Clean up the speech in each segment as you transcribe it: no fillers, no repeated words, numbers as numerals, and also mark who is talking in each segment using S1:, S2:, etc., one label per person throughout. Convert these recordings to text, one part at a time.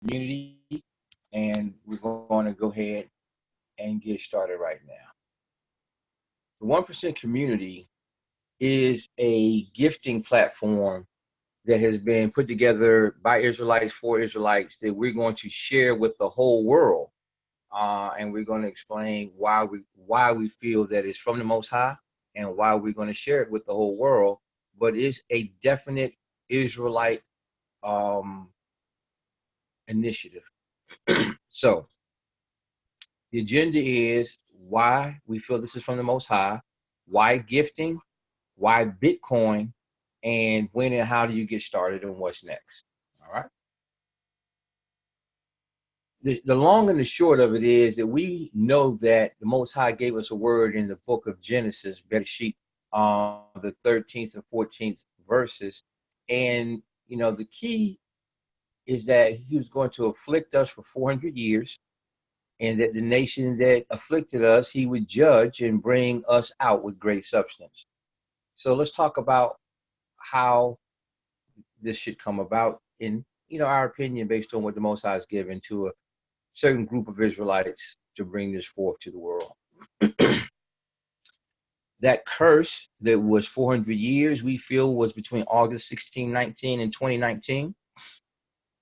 S1: community, and we're going to go ahead and get started right now. The 1% community is a gifting platform that has been put together by Israelites for Israelites that we're going to share with the whole world. And we're going to explain why we feel that it's from the Most High and why we're going to share it with the whole world. But it's a definite Israelite initiative. So the agenda is why we feel this is from the Most High, why gifting, why Bitcoin, and when and how do you get started and what's next. All right. The long and the short of it is that we know that the Most High gave us a word in the book of Genesis, Bereshit, the 13th and 14th verses. And, the key is that he was going to afflict us for 400 years, and that the nations that afflicted us, he would judge and bring us out with great substance. So let's talk about how this should come about in, our opinion, based on what the Most High has given to a certain group of Israelites to bring this forth to the world. That curse that was 400 years, we feel, was between August 1619 and 2019.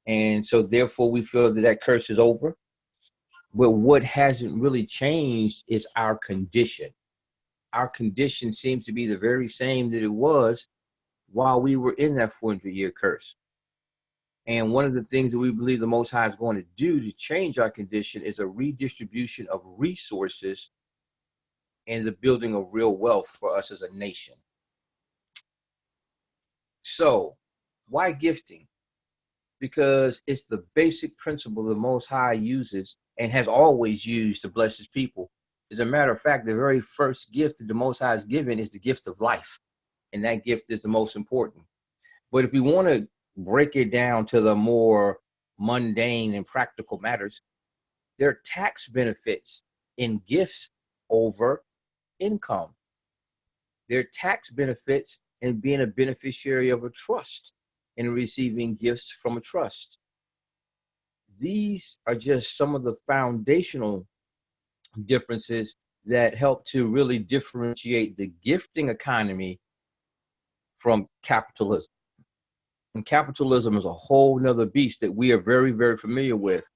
S1: And so therefore we feel that curse is over. But what hasn't really changed is our condition. Our condition seems to be the very same that it was while we were in that 400-year curse. And one of the things that we believe the Most High is going to do to change our condition is a redistribution of resources and the building of real wealth for us as a nation. So, why gifting? Because it's the basic principle the Most High uses and has always used to bless his people. As a matter of fact, the very first gift that the Most High has given is the gift of life. And that gift is the most important. But if we want to break it down to the more mundane and practical matters, there are tax benefits in gifts over income. There are tax benefits in being a beneficiary of a trust and receiving gifts from a trust. These are just some of the foundational differences that help to really differentiate the gifting economy from capitalism. And capitalism is a whole nother beast that we are very, very familiar with.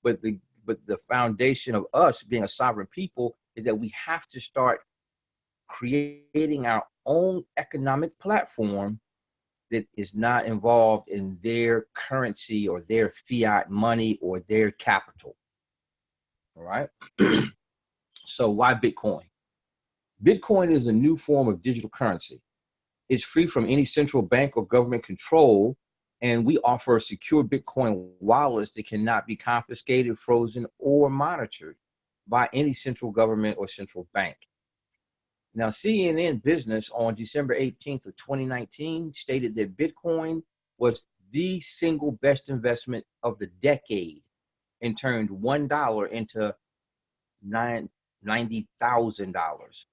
S1: But the foundation of us being a sovereign people is that we have to start creating our own economic platform that is not involved in their currency or their fiat money or their capital. All right. So why Bitcoin? Bitcoin is a new form of digital currency. It's free from any central bank or government control, and we offer secure Bitcoin wallets that cannot be confiscated, frozen, or monitored by any central government or central bank. Now, CNN Business on December 18th of 2019 stated that Bitcoin was the single best investment of the decade and turned $1 into $90,000.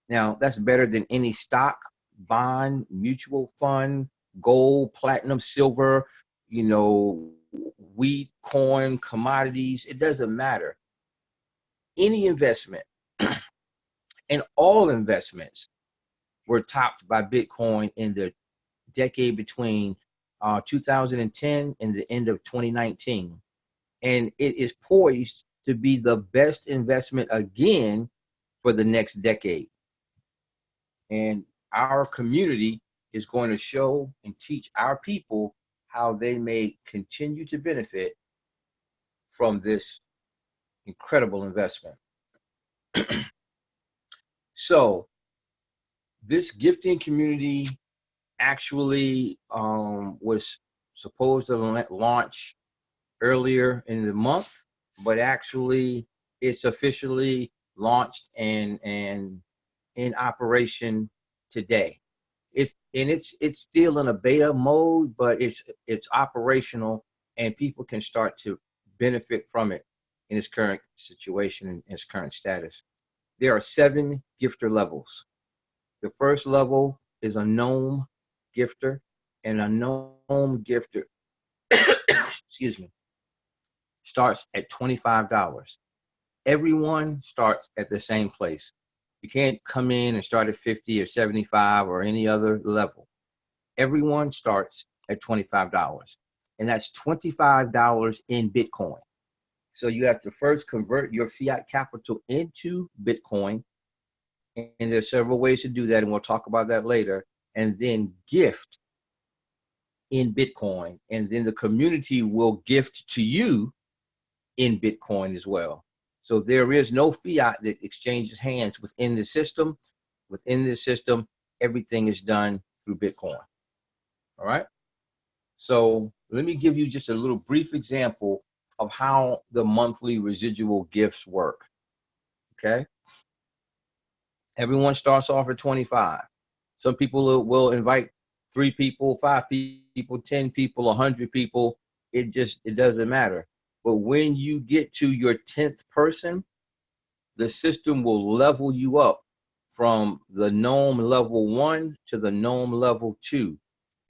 S1: Now, that's better than any stock, bond, mutual fund, gold, platinum, silver, wheat, corn, commodities. It doesn't matter. Any investment and all investments were topped by Bitcoin in the decade between 2010 and the end of 2019. And it is poised to be the best investment again for the next decade. And our community is going to show and teach our people how they may continue to benefit from this incredible investment. So this gifting community actually was supposed to launch earlier in the month, but actually it's officially launched and in operation today. It's still in a beta mode, but it's operational and people can start to benefit from it in its current situation and its current status. There are 7 gifter levels. The first level is a gnome gifter, and a gnome gifter excuse me, starts at $25. Everyone starts at the same place. You can't come in and start at 50 or 75 or any other level. Everyone starts at $25. And that's $25 in Bitcoin. So you have to first convert your fiat capital into Bitcoin. And there's several ways to do that, and we'll talk about that later. And then gift in Bitcoin. And then the community will gift to you in Bitcoin as well. So there is no fiat that exchanges hands within the system. Within this system, everything is done through Bitcoin. All right. So let me give you just a little brief example of how the monthly residual gifts work. Okay. Everyone starts off at 25. Some people will invite 3 people, 5 people, 10 people, 100 people. It doesn't matter. But when you get to your 10th person, the system will level you up from the gnome level 1 to the gnome level 2.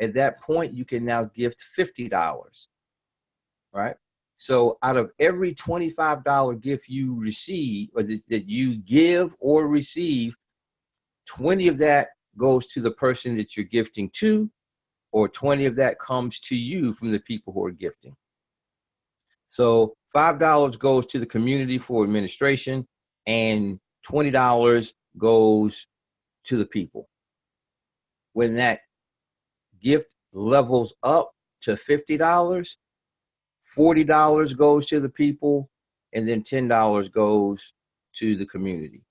S1: At that point, you can now gift $50, right? So out of every $25 gift you receive, or that you give or receive, 20 of that goes to the person that you're gifting to, or 20 of that comes to you from the people who are gifting. So $5 goes to the community for administration, and $20 goes to the people. When that gift levels up to $50, $40 goes to the people, and then $10 goes to the community.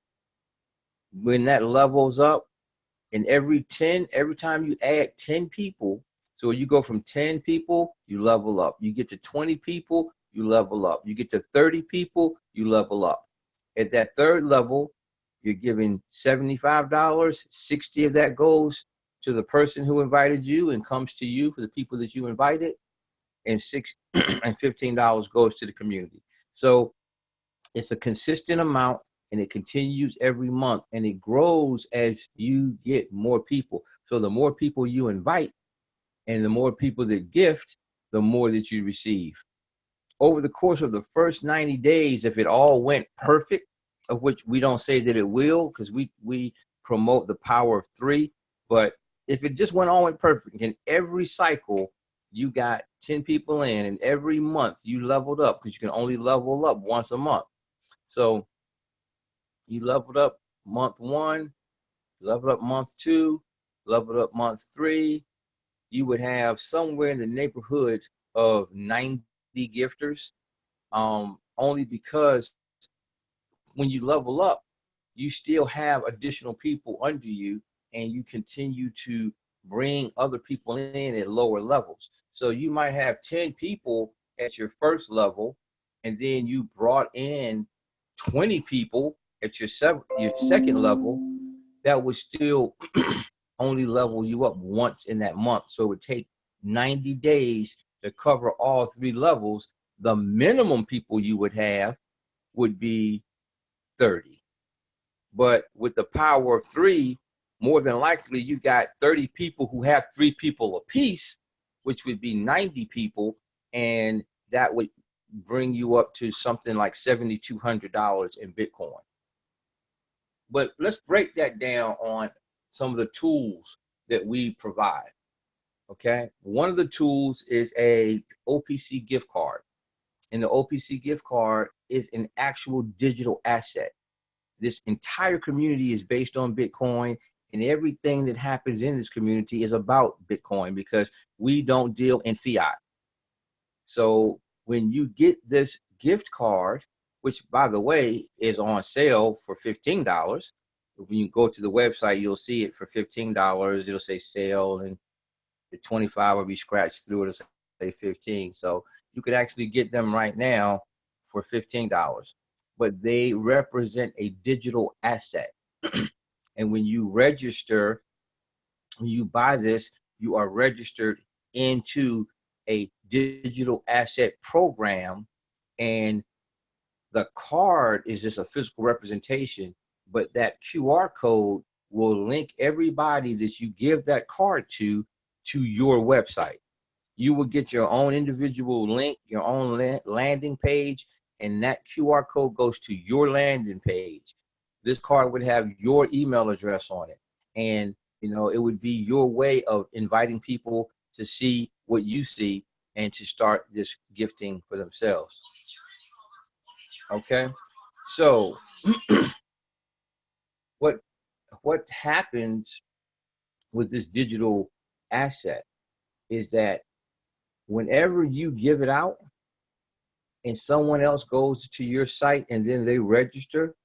S1: When that levels up, and every time you add 10 people, so you go from 10 people, you level up. You get to 20 people, you level up. You get to 30 people, you level up. At that third level, you're giving $75. 60 of that goes to the person who invited you and comes to you for the people that you invited, and $15 goes to the community. So it's a consistent amount, and it continues every month, and it grows as you get more people. So the more people you invite and the more people that gift, the more that you receive. Over the course of the first 90 days, if it all went perfect, of which we don't say that it will, because we promote the power of 3, but if it just all went perfect, in every cycle you got 10 people in, and every month you leveled up, because you can only level up once a month. So you leveled up month 1, leveled up month 2, leveled up month 3, you would have somewhere in the neighborhood of 90 gifters, only because when you level up, you still have additional people under you, and you continue to bring other people in at lower levels. So you might have 10 people at your first level, and then you brought in 20 people at your second level. That would still only level you up once in that month. So it would take 90 days to cover all 3 levels. The minimum people you would have would be 30. But with the power of 3, more than likely you got 30 people who have 3 people apiece, which would be 90 people, and that would bring you up to something like $7,200 in Bitcoin. But let's break that down on some of the tools that we provide. Okay, one of the tools is a OPC gift card, and the OPC gift card is an actual digital asset. This entire community is based on Bitcoin, and everything that happens in this community is about Bitcoin, because we don't deal in fiat. So when you get this gift card, which by the way is on sale for $15, when you go to the website, you'll see it for $15. It'll say sale, and the 25 will be scratched through. It'll say 15. So you could actually get them right now for $15. But they represent a digital asset. And when you register, when you buy this, you are registered into a digital asset program, and the card is just a physical representation, but that QR code will link everybody that you give that card to your website. You will get your own individual link, your own landing page, and that QR code goes to your landing page. This card would have your email address on it. And, it would be your way of inviting people to see what you see and to start this gifting for themselves. Okay. So what happens with this digital asset is that whenever you give it out and someone else goes to your site and then they register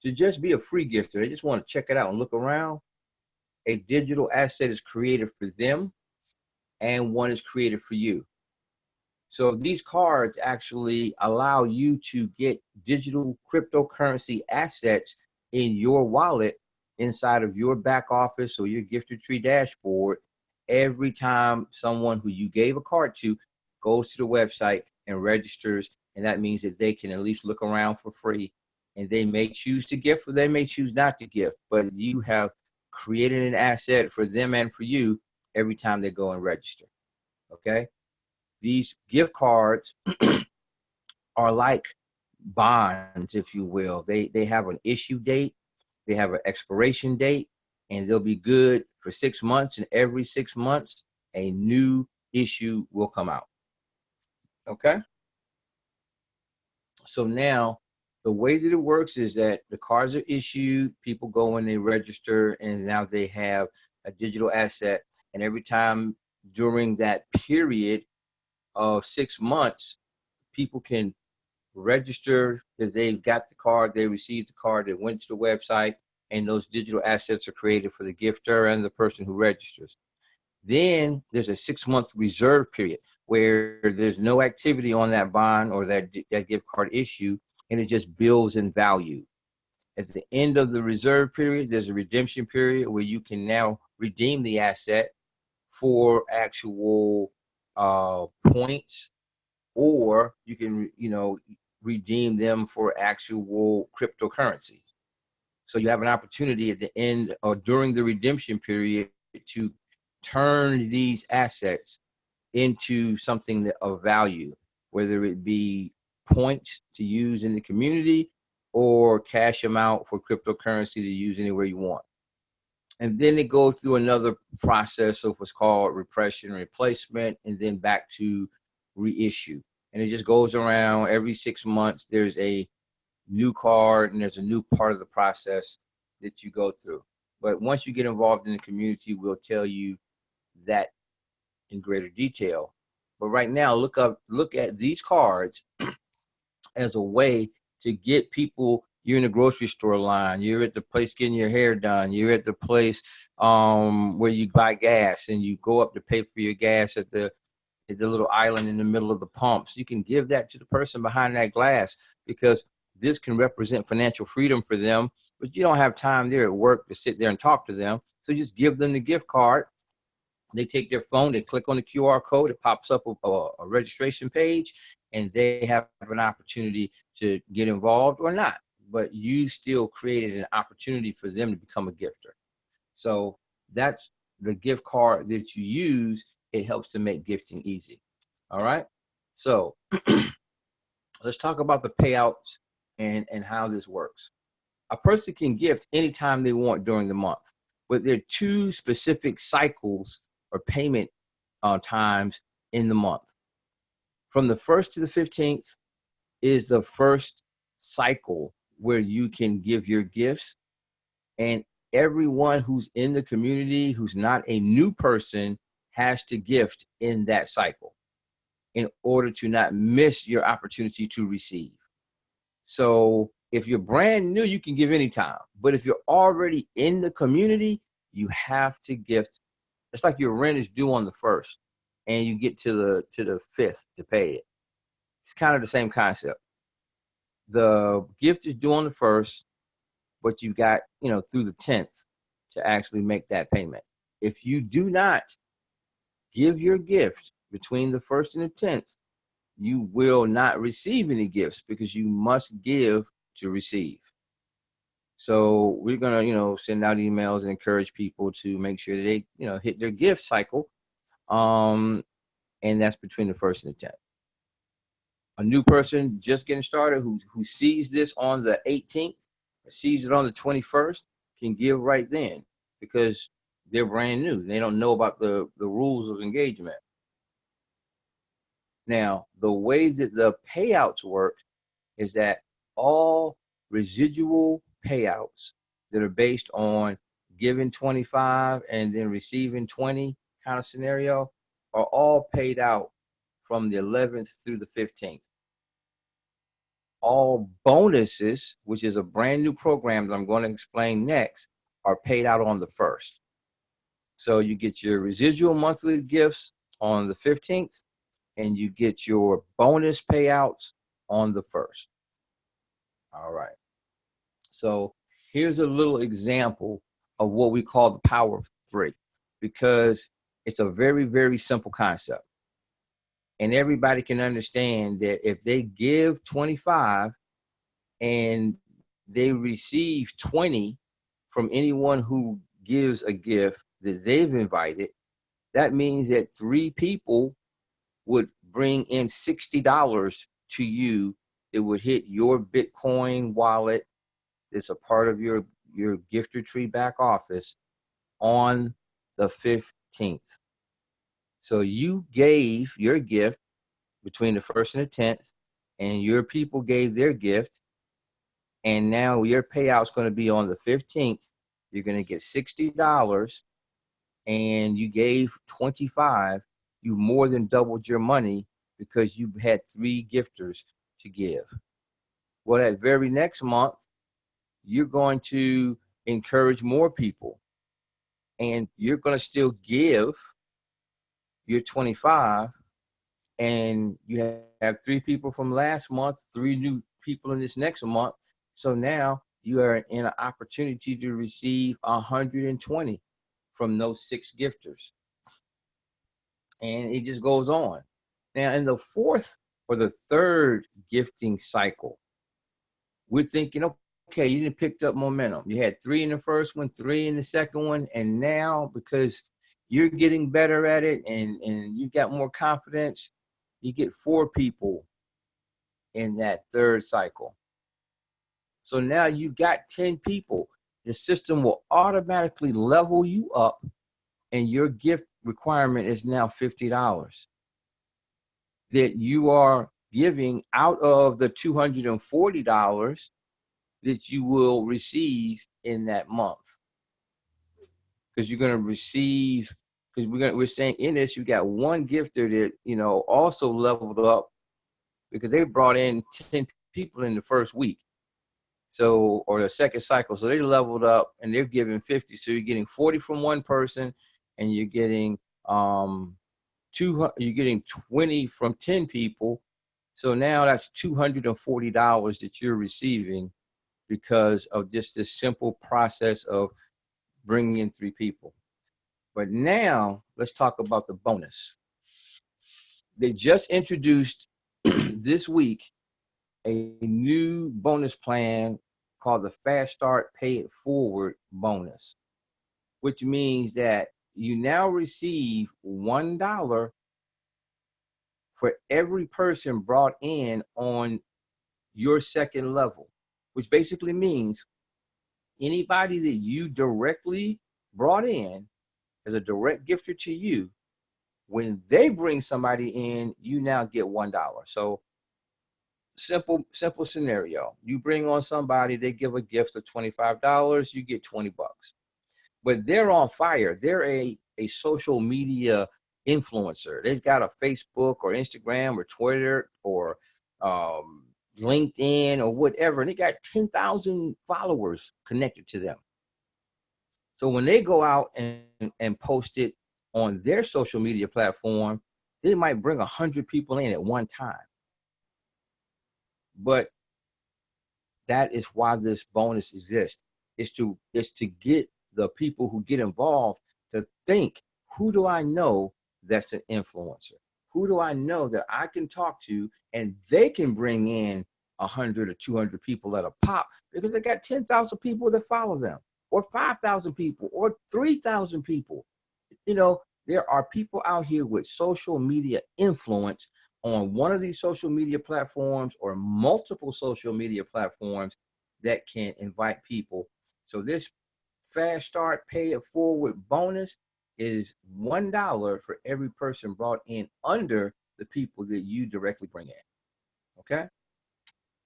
S1: to just be a free gifter, they just want to check it out and look around, a digital asset is created for them and one is created for you. So these cards actually allow you to get digital cryptocurrency assets in your wallet inside of your back office or your gifted tree dashboard every time someone who you gave a card to goes to the website and registers. And that means that they can at least look around for free, and they may choose to gift or they may choose not to gift, but you have created an asset for them and for you every time they go and register. Okay. These gift cards are like bonds, if you will. They have an issue date, they have an expiration date, and they'll be good for 6 months. And every 6 months, a new issue will come out. Okay. So now the way that it works is that the cards are issued, people go and they register, and now they have a digital asset. And every time during that period of 6 months, people can register because they've got the card, they received the card, they went to the website, and those digital assets are created for the gifter and the person who registers. Then there's a 6-month reserve period where there's no activity on that bond or that gift card issue, and it just builds in value. At the end of the reserve period, there's a redemption period where you can now redeem the asset for actual points, or you can, redeem them for actual cryptocurrency. So you have an opportunity at the end or during the redemption period to turn these assets into something of value, whether it be points to use in the community or cash them out for cryptocurrency to use anywhere you want. And then it goes through another process of what's called repression and replacement, and then back to reissue. And it just goes around every 6 months. There's a new card and there's a new part of the process that you go through. But once you get involved in the community, we'll tell you that in greater detail. But right now, look at these cards as a way to get people. You're in the grocery store line, you're at the place getting your hair done, you're at the place where you buy gas, and you go up to pay for your gas at the little island in the middle of the pumps. You can give that to the person behind that glass, because this can represent financial freedom for them, but you don't have time there at work to sit there and talk to them. So just give them the gift card. They take their phone, they click on the QR code, it pops up a registration page, and they have an opportunity to get involved or not. But you still created an opportunity for them to become a gifter. So that's the gift card that you use. It helps to make gifting easy. All right. So let's talk about the payouts and how this works. A person can gift anytime they want during the month, but there are 2 specific cycles or payment times in the month. From the 1st to the 15th is the first cycle where you can give your gifts, and everyone who's in the community who's not a new person has to gift in that cycle in order to not miss your opportunity to receive. So if you're brand new, you can give anytime. But if you're already in the community, you have to gift. It's like your rent is due on the 1st and you get to the 5th to pay it. It's kind of the same concept. The gift is due on the 1st, but you got, through the 10th to actually make that payment. If you do not give your gift between the 1st and the 10th, you will not receive any gifts, because you must give to receive. So we're going to, send out emails and encourage people to make sure that they, hit their gift cycle. and that's between the 1st and the 10th. A new person just getting started who sees this on the 18th or sees it on the 21st can give right then because they're brand new. They don't know about the rules of engagement. Now, the way that the payouts work is that all residual payouts that are based on giving 25 and then receiving 20 kind of scenario are all paid out from the 11th through the 15th. All bonuses, which is a brand new program that I'm going to explain next, are paid out on the 1st. So you get your residual monthly gifts on the 15th, and you get your bonus payouts on the 1st. All right. So here's a little example of what we call the power of 3, because it's a very, very simple concept. And everybody can understand that if they give 25 and they receive 20 from anyone who gives a gift that they've invited, that means that 3 people would bring in $60 to you. It would hit your Bitcoin wallet. It's a part of your gifter tree back office on the 15th. So you gave your gift between the 1st and the 10th, and your people gave their gift, and now your payout's going to be on the 15th. You're going to get $60, and you gave 25. You more than doubled your money because you had 3 gifters to give. Well, that very next month, you're going to encourage more people, and you're going to still give your 25, and you have 3 people from last month, 3 new people in this next month. So now you are in an opportunity to receive 120 from those 6 gifters. And it just goes on. Now, in the 4th or the 3rd gifting cycle, we're thinking, okay, you didn't pick up momentum. You had 3 in the first one, 3 in the second one, and now because you're getting better at it and you got more confidence, you get 4 people in that 3rd cycle. So now you got 10 people. The system will automatically level you up, and your gift requirement is now $50 that you are giving out of the $240 that you will receive in that month. Because you're going to receive, because we're saying in this, you got 1 gifter that, also leveled up because they brought in 10 people in the first week. So, or the second cycle. So they leveled up and they're giving 50. So you're getting 40 from 1 person, and you're getting you're getting 20 from 10 people. So now that's $240 that you're receiving because of just this simple process of bringing in 3 people. But now let's talk about the bonus. They just introduced this week a new bonus plan called the Fast Start Pay It Forward bonus, which means that you now receive $1 for every person brought in on your second level, which basically means anybody that you directly brought in as a direct gifter to you, when they bring somebody in, you now get $1. So simple scenario. You bring on somebody, they give a gift of $25, you get 20 bucks. But they're on fire. They're a social media influencer. They've got a Facebook or Instagram or Twitter or LinkedIn or whatever, and they got 10,000 followers connected to them. So when they go out and post it on their social media platform, they might bring 100 people in at one time. But that is why this bonus exists. Is to get the people who get involved to think, who do I know that's an influencer? Who do I know that I can talk to and they can bring in 100 or 200 people at a pop because they got 10,000 people that follow them, or 5,000 people, or 3,000 people. There are people out here with social media influence on one of these social media platforms or multiple social media platforms that can invite people. So this fast start pay it forward bonus is $1 for every person brought in under the people that you directly bring in. Okay.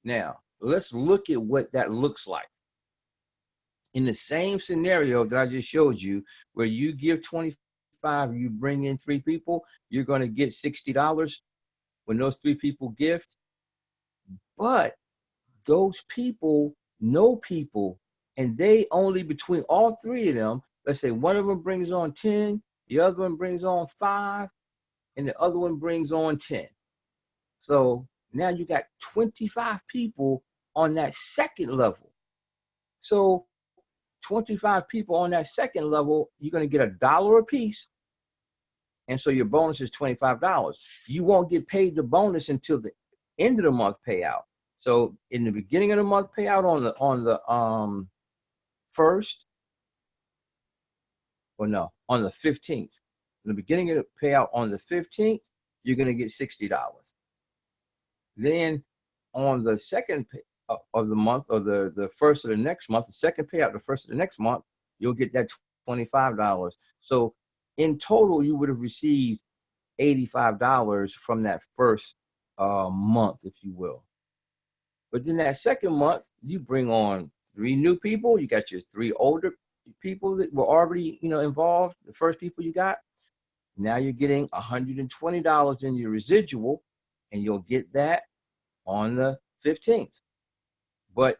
S1: Now let's look at what that looks like. In the same scenario that I just showed you, where you give 25, you bring in 3 people, you're going to get $60 when those 3 people gift. But those people know people, and they only, between all 3 of them, let's say one of them brings on 10, the other one brings on 5, and the other one brings on 10. So now you got 25 people on that second level. So 25 people on that second level, you're going to get $1 a piece. And so your bonus is $25. You won't get paid the bonus until the end of the month payout. So in the beginning of the month payout on the first, or no, on the 15th. In the beginning of the payout on the 15th, you're going to get $60. Then on the second of the month, or the first of the next month, the second payout, the first of the next month, you'll get that $25. So in total, you would have received $85 from that first month, if you will. But then that second month, you bring on 3 new people. You got your 3 older people that were already, involved. The first people you got. Now you're getting $120 in your residual, and you'll get that on the 15th. But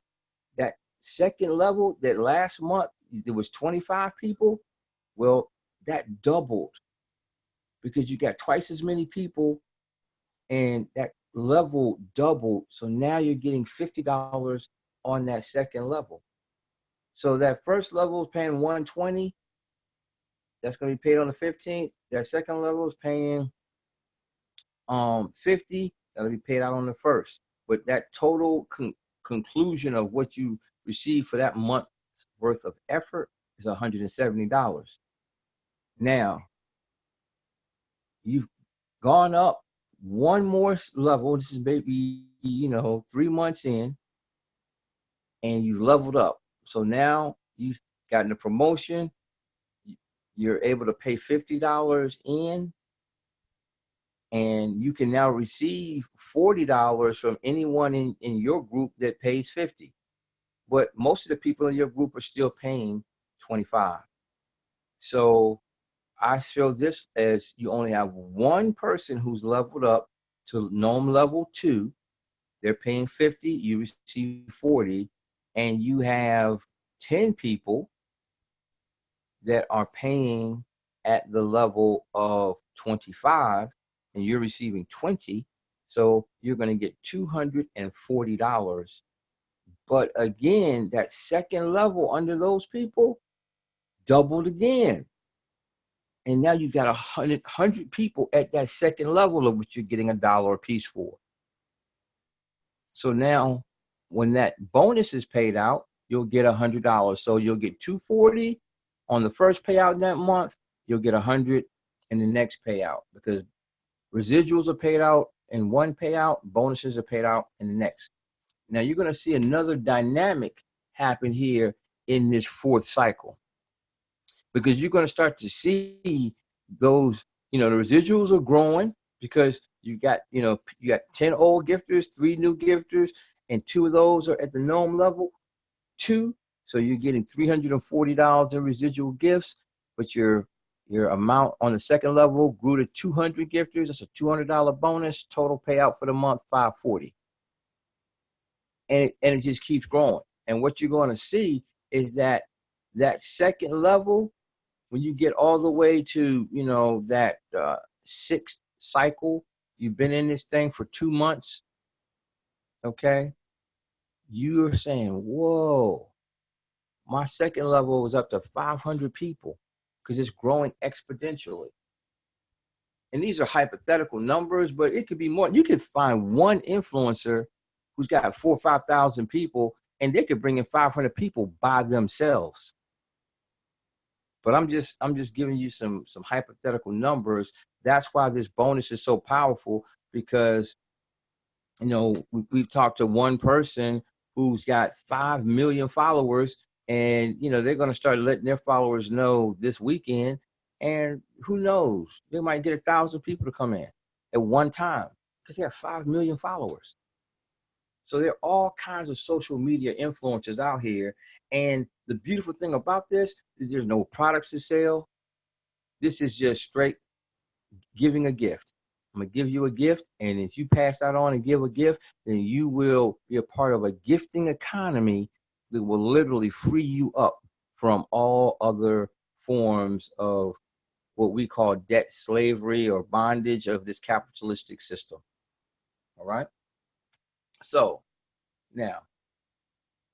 S1: that second level, that last month, there was 25 people. Well, that doubled because you got twice as many people, and that level doubled. So now you're getting $50 on that second level. So that first level is paying $120. That's going to be paid on the 15th. That second level is paying $50. That'll be paid out on the 1st. But that total conclusion of what you receive for that month's worth of effort is $170. Now, you've gone up one more level. This is maybe, 3 months in, and you leveled up. So now you've gotten a promotion. You're able to pay $50 in, and you can now receive $40 from anyone in your group that pays $50. But most of the people in your group are still paying $25. So I show this as you only have one person who's leveled up to NOM level 2. They're paying $50, you receive $40, and you have 10 people that are paying at the level of $25, and you're receiving $20. So you're going to get $240. But again, that second level under those people doubled again. And now you got 100 people at that second level, of which you're getting $1 a piece for. So now when that bonus is paid out, you'll get $100. So you'll get $240 on the first payout in that month. You'll get $100 in the next payout, because residuals are paid out in one payout, bonuses are paid out in the next. Now you're going to see another dynamic happen here in this 4th cycle, because you're going to start to see those, the residuals are growing, because you got 10 old gifters, 3 new gifters, and 2 of those are at the NOM level 2. So you're getting $340 in residual gifts, but your amount on the second level grew to 200 gifters. That's a $200 bonus. Total payout for the month, $540. And it just keeps growing. And what you're going to see is that second level, when you get all the way to, that 6th cycle, you've been in this thing for 2 months, okay? You're saying, whoa, my second level is up to 500 people, because it's growing exponentially. And these are hypothetical numbers, but it could be more. You could find one influencer who's got 4,000 or 5,000 people, and they could bring in 500 people by themselves. But I'm just giving you some hypothetical numbers. That's why this bonus is so powerful, because we've talked to one person who's got 5 million followers, and they're going to start letting their followers know this weekend, and who knows, they might get 1,000 people to come in at one time because they have 5 million followers. So there are all kinds of social media influencers out here, and the beautiful thing about this is there's no products to sell. This is just straight giving a gift. I'm going to give you a gift, and if you pass that on and give a gift, then you will be a part of a gifting economy that will literally free you up from all other forms of what we call debt slavery or bondage of this capitalistic system. All right? So now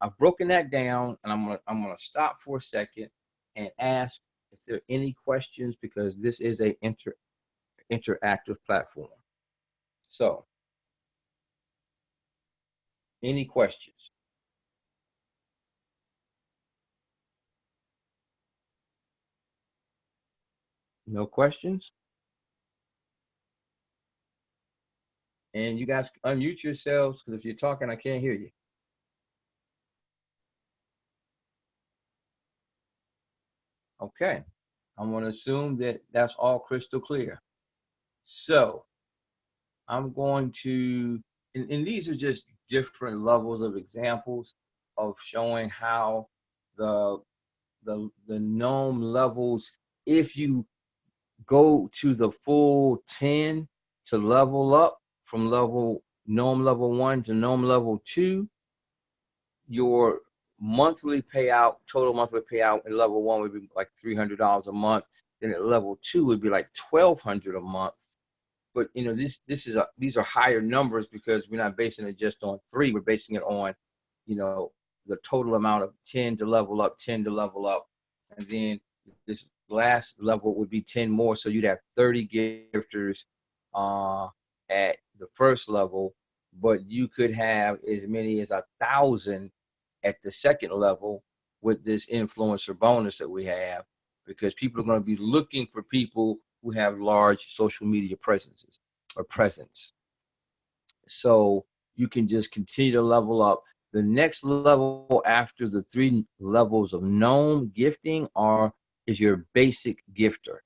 S1: I've broken that down, and I'm gonna stop for a second and ask if there are any questions, because this is a interactive platform. So, any questions? No questions? And you guys unmute yourselves, because if you're talking, I can't hear you. Okay. I'm going to assume that that's all crystal clear. So I'm going to, and these are just different levels of examples of showing how the gnome levels, if you go to the full 10 to level up from gnome level 1 to gnome level 2, your total monthly payout in level 1 would be like $300 a month. Then at level 2 would be like $1,200 a month. But these are higher numbers, because we're not basing it just on 3. We're basing it on the total amount of 10 to level up, 10 to level up, and then this last level would be 10 more. So you'd have 30 gifters at the first level, but you could have as many as 1,000 at the second level with this influencer bonus that we have, because people are going to be looking for people who have large social media presence. So you can just continue to level up. The next level after the 3 levels of gnome gifting is your basic gifter.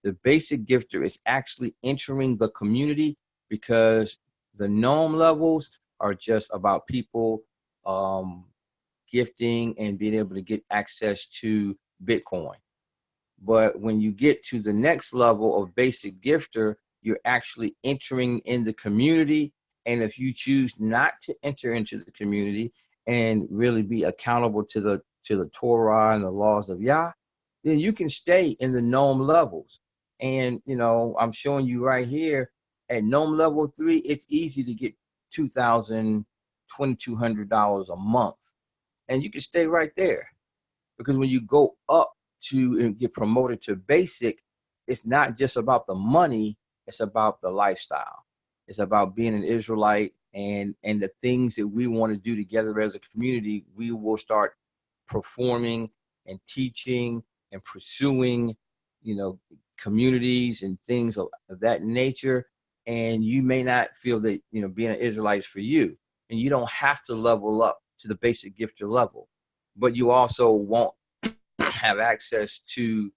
S1: The basic gifter is actually entering the community, because the gnome levels are just about people gifting and being able to get access to Bitcoin. But when you get to the next level of basic gifter, you're actually entering in the community. And if you choose not to enter into the community and really be accountable to the Torah and the laws of Yah, then you can stay in the gnome levels. And I'm showing you right here at gnome level 3, it's easy to get $2,000, $2,200 a month, and you can stay right there. Because when you go up to get promoted to basic, it's not just about the money, it's about the lifestyle. It's about being an Israelite, and the things that we want to do together as a community. We will start performing and teaching and pursuing, communities and things of that nature. And you may not feel that, being an Israelite is for you, and you don't have to level up to the basic gifter level, but you also won't have access to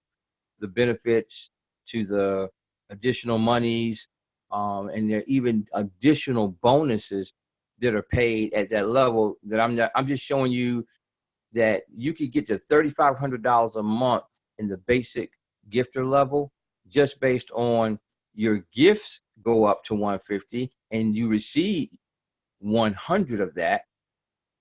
S1: the benefits, to the additional monies, and there are even additional bonuses that are paid at that level. That I'm just showing you that you could get to $3,500 a month in the basic gifter level, just based on your gifts go up to 150 and you receive 100 of that,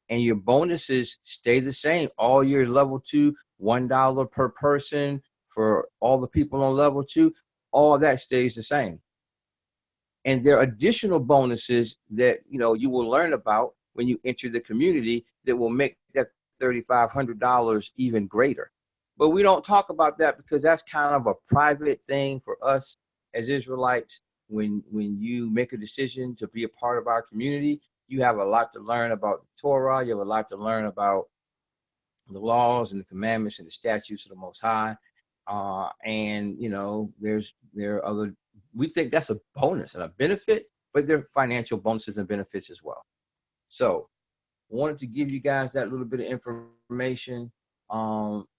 S1: and your bonuses stay the same all year. Level 2, $1 per person for all the people on level 2, all that stays the same. And there are additional bonuses that you will learn about when you enter the community that will make that $3,500 even greater. But we don't talk about that, because that's kind of a private thing for us as Israelites. When you make a decision to be a part of our community, you have a lot to learn about the Torah. You have a lot to learn about the laws and the commandments and the statutes of the Most High. And you know, there are other. We think that's a bonus and a benefit, but there are financial bonuses and benefits as well. So, wanted to give you guys that little bit of information.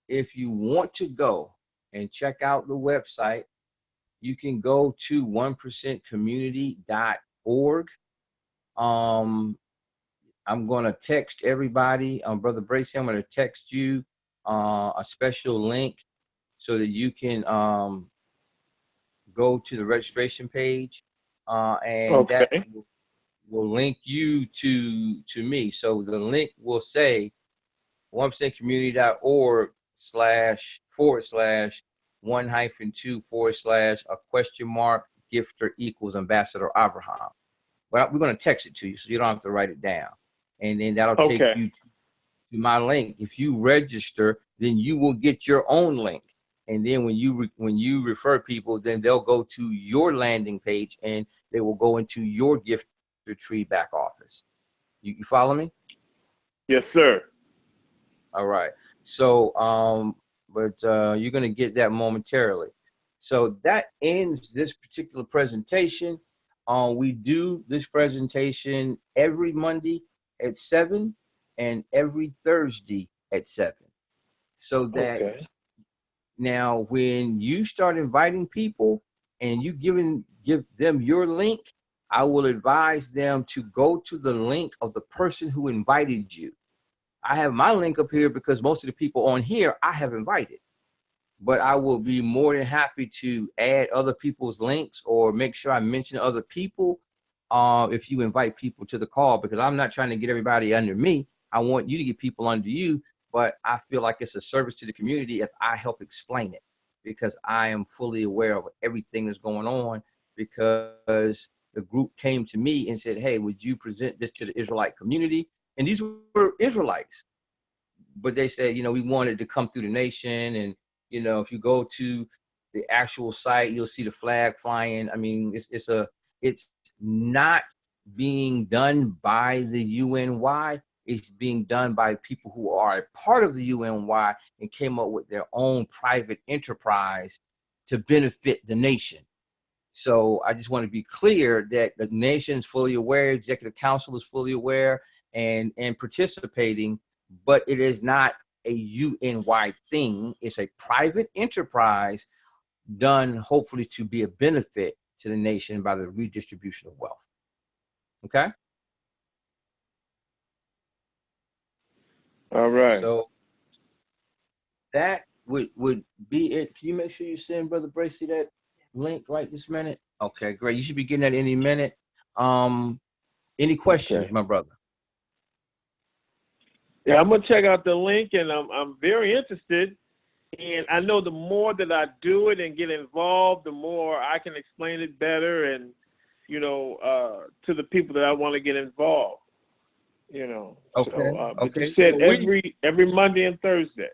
S1: If you want to go and check out the website, you can go to 1%community.org. I'm going to text everybody. Brother Bracy, I'm going to text you a special link so that you can go to the registration page, and that
S2: Okay.
S1: will link you to me. So the link will say 1%community.org/1-2/ gifter equals Ambassador Avraham. But we're going to text it to you so you don't have to write it down. And then that'll take
S2: Okay.
S1: you to my link. If you register, then you will get your own link. And then when you refer people, then they'll go to your landing page and they will go into your gifter tree back office. You follow me?
S2: Yes, sir.
S1: All right. So, but you're going to get that momentarily. So that ends this particular presentation. We do this presentation every Monday at 7 and every Thursday at 7. So that
S2: Okay.
S1: now when you start inviting people and you give them your link, I will advise them to go to the link of the person who invited you. I have my link up here because most of the people on here I have invited, but I will be more than happy to add other people's links or make sure I mention other people if you invite people to the call, because I'm not trying to get everybody under me. I want you to get people under you, but I feel like it's a service to the community if I help explain it, because I am fully aware of everything that's going on, because the group came to me and said, hey, would you present this to the Israelite community? And these were Israelites, but they said, you know, we wanted to come through the nation. And, you know, if you go to the actual site, you'll see the flag flying. I mean, it's not being done by the UNY. It's being done by people who are a part of the UNY and came up with their own private enterprise to benefit the nation. So I just want to be clear that the nation is fully aware, executive council is fully aware and participating, but it is not a UN-wide thing. It's a private enterprise done hopefully to be a benefit to the nation by the redistribution of wealth. Okay?
S2: All right.
S1: So that would be it. Can you make sure you send Brother Bracy that link right this minute? Okay, great. You should be getting that any minute. Any questions,
S2: Okay.
S1: my brother?
S2: Yeah, I'm gonna check out the link, and I'm very interested. And I know the more that I do it and get involved, the more I can explain it better, and to the people that I want to get involved.
S1: Okay.
S2: But you
S1: Okay.
S2: said
S1: Well,
S2: every Monday and Thursday,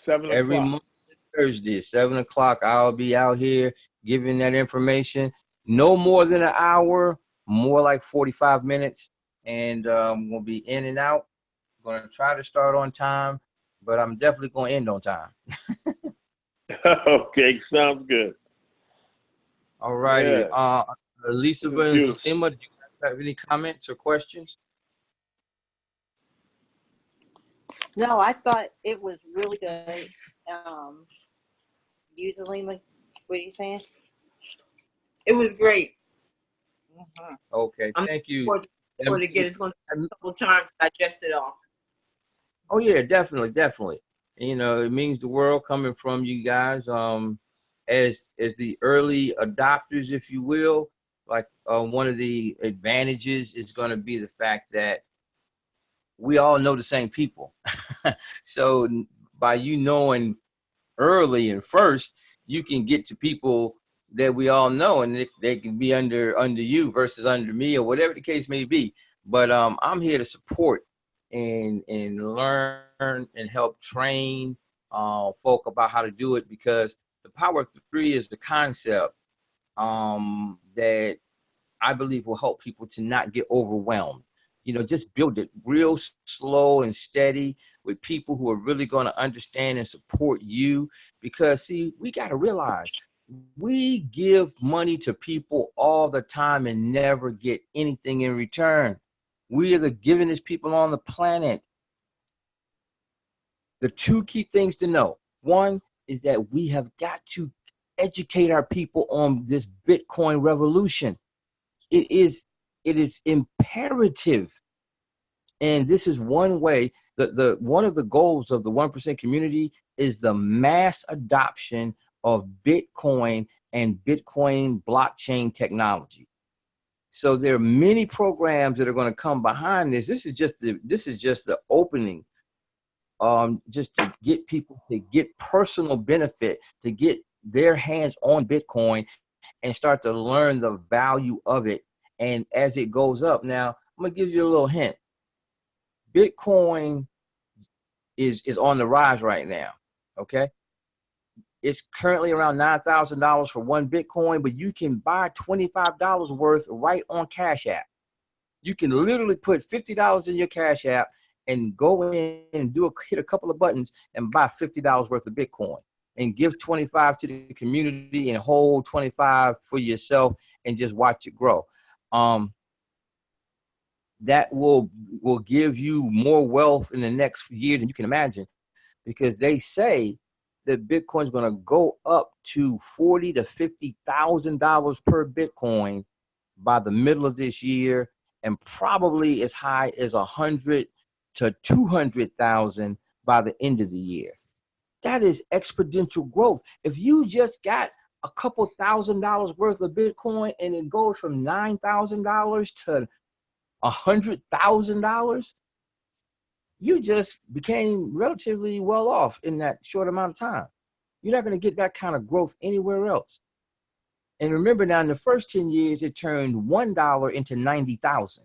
S2: seven
S1: every
S2: o'clock.
S1: Monday, Thursday, 7 o'clock, I'll be out here giving that information. No more than an hour, more like 45 minutes. And we'll be in and out. I'm going to try to start on time, but I'm definitely going to end on time.
S2: Okay, sounds good.
S1: All righty.
S2: Yeah,
S1: Elisa
S2: this is
S1: and
S2: beautiful.
S1: Zalima, do you guys have any comments or questions?
S3: No, I thought it was really good. Usually, what are you saying? It was great. Mm-hmm.
S1: Okay.
S3: I'm
S1: Thank you.
S3: looking forward to get. It's going to take a couple times to digest it all.
S1: Oh yeah, definitely, definitely. You know, it means the world coming from you guys, as the early adopters, if you will. Like one of the advantages is going to be the fact that we all know the same people. So by you knowing early and first, you can get to people that we all know, and they can be under you versus under me, or whatever the case may be. But I'm here to support and learn and help train folk about how to do it, because the power of three is the concept that I believe will help people to not get overwhelmed. You know, just build it real slow and steady with people who are really going to understand and support you. Because see, we got to realize we give money to people all the time and never get anything in return. We are the givingest people on the planet. The two key things to know. One is that we have got to educate our people on this Bitcoin revolution. It is imperative. And this is one way that one of the goals of the 1% community is the mass adoption of Bitcoin and Bitcoin blockchain technology. So there are many programs that are going to come behind this. This is just the opening. Just to get people to get personal benefit, to get their hands on Bitcoin and start to learn the value of it. And as it goes up, now I'm gonna give you a little hint. Bitcoin is on the rise right now. Okay, it's currently around $9,000 for one Bitcoin, but you can buy $25 worth right on Cash App. You can literally put $50 in your Cash App and go in and hit a couple of buttons and buy $50 worth of Bitcoin and give 25 to the community and hold 25 for yourself and just watch it grow. That will give you more wealth in the next year than you can imagine, because they say that Bitcoin is going to go up to $40,000 to $50,000 per Bitcoin by the middle of this year, and probably as high as 100 to 200,000 by the end of the year. That is exponential growth. If you just got a couple $1,000s worth of Bitcoin and it goes from $9,000 to $100,000, you just became relatively well off in that short amount of time. You're not going to get that kind of growth anywhere else. And remember now, in the first 10 years, it turned $1 into 90,000.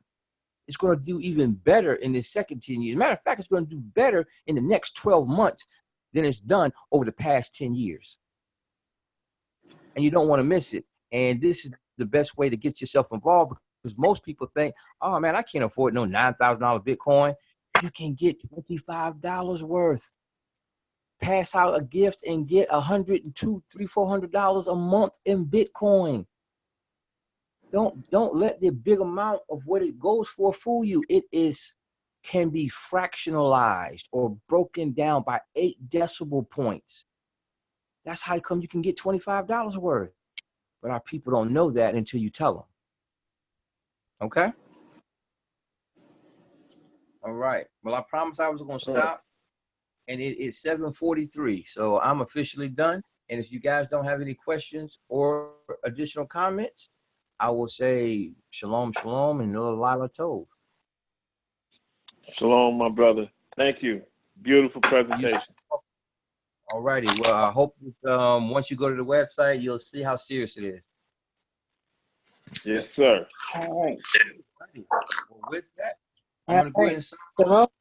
S1: It's going to do even better in the second 10 years. Matter of fact, it's going to do better in the next 12 months than it's done over the past 10 years. And you don't want to miss it. And this is the best way to get yourself involved, because most people think, oh man, I can't afford no $9,000 Bitcoin. You can get $25 worth. Pass out a gift and get $100, $200, $300, $400 a month in Bitcoin. Don't let the big amount of what it goes for fool you. It can be fractionalized or broken down by 8 decimal points. That's how come you can get $25 worth. But our people don't know that until you tell them. Okay? All right. Well, I promised I was going to stop, and it is 7:43. So I'm officially done. And if you guys don't have any questions or additional comments, I will say shalom, shalom, and Lila Tov.
S2: Shalom, my brother. Thank you. Beautiful presentation.
S1: All righty. Well, I hope that, once you go to the website, you'll see how serious it is.
S2: Yes, sir.
S3: All right.
S1: Well, with that, I'm going to go ahead and sign off.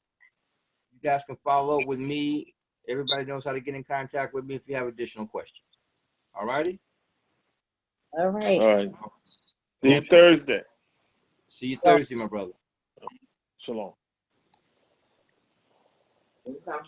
S1: You guys can follow up with me. Everybody knows how to get in contact with me if you have additional questions. All righty?
S3: All right.
S2: All right. See you Thursday.
S1: See you Thursday, my brother.
S2: Shalom.
S3: Okay.